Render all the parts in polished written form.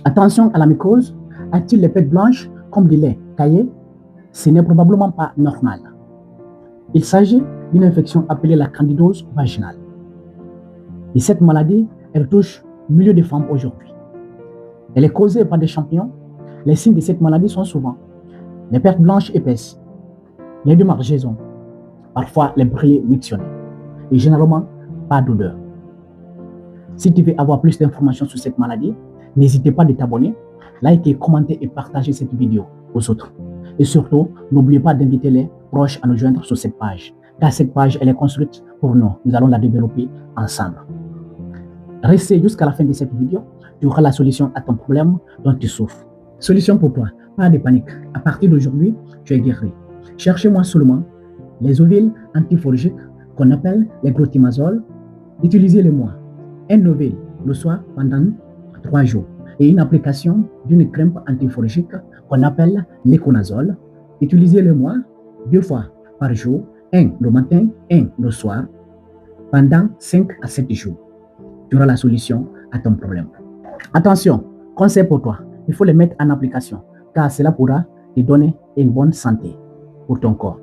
Attention à la mycose. A-t-il les pattes blanches comme du lait caillé? Ce n'est probablement pas normal. Il s'agit d'une infection appelée la candidose vaginale. Et cette maladie, elle touche milliers de femmes aujourd'hui. Elle est causée par des champignons. Les signes de cette maladie sont souvent les pertes blanches épaisses, les démarcaisons, parfois les brillés mictionnés, et généralement pas d'odeur. Si tu veux avoir plus d'informations sur cette maladie, n'hésitez pas de t'abonner, liker, commenter et partager cette vidéo aux autres. Et surtout, n'oubliez pas d'inviter les proches à nous joindre sur cette page, car cette page, elle est construite pour nous. Nous allons la développer ensemble. Restez jusqu'à la fin de cette vidéo, tu auras la solution à ton problème dont tu souffres. Solution pour toi, pas de panique. À partir d'aujourd'hui, tu es guéri. Cherchez-moi seulement les ovules antiforgiques qu'on appelle les glutimazoles. Utilisez-les-moi. Un ovule le soir pendant 3 jours et une application d'une crème antiforgique qu'on appelle l'éconazole. Utilisez-le-moi 2 fois par jour, un le matin, un le soir, pendant 5 à 7 jours. Tu auras la solution à ton problème. Attention, conseil pour toi, il faut les mettre en application car cela pourra te donner une bonne santé pour ton corps.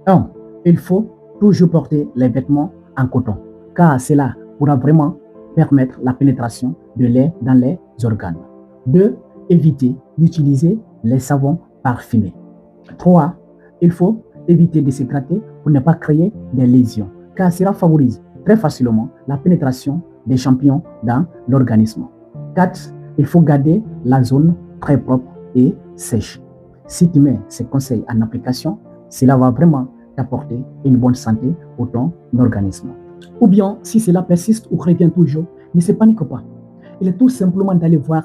1. Il faut toujours porter les vêtements en coton car cela pourra vraiment permettre la pénétration de l'air dans les organes. 2. Éviter d'utiliser les savons parfumés. 3. Il faut éviter de se gratter pour ne pas créer des lésions car cela favorise très facilement la pénétration des champignons dans l'organisme. 4. Il faut garder la zone très propre et sèche. Si tu mets ces conseils en application, cela va vraiment t'apporter une bonne santé pour ton organisme. Ou bien, si cela persiste ou revient toujours, ne se panique pas. Il est tout simplement d'aller voir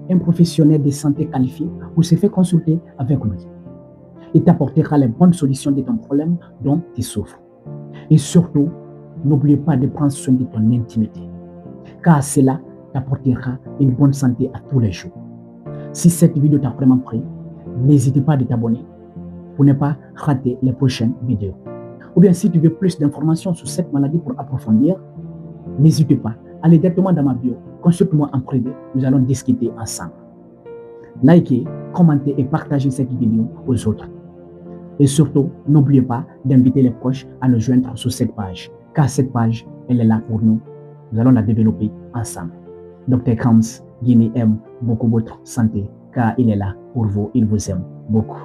un professionnel de santé qualifié ou se faire consulter avec lui. Il t'apportera les bonnes solutions de ton problème dont tu souffres. Et surtout, n'oublie pas de prendre soin de ton intimité, car cela t'apportera une bonne santé à tous les jours. Si cette vidéo t'a vraiment plu, n'hésite pas à t'abonner pour ne pas rater les prochaines vidéos. Ou bien si tu veux plus d'informations sur cette maladie pour approfondir, n'hésite pas, allez directement dans ma bio, consulte-moi en privé, nous allons discuter ensemble. Likez, commentez et partagez cette vidéo aux autres. Et surtout, n'oubliez pas d'inviter les proches à nous joindre sur cette page, car cette page, elle est là pour nous. Nous allons la développer ensemble. Dr Krams Guinée aime beaucoup votre santé, car il est là pour vous, il vous aime beaucoup.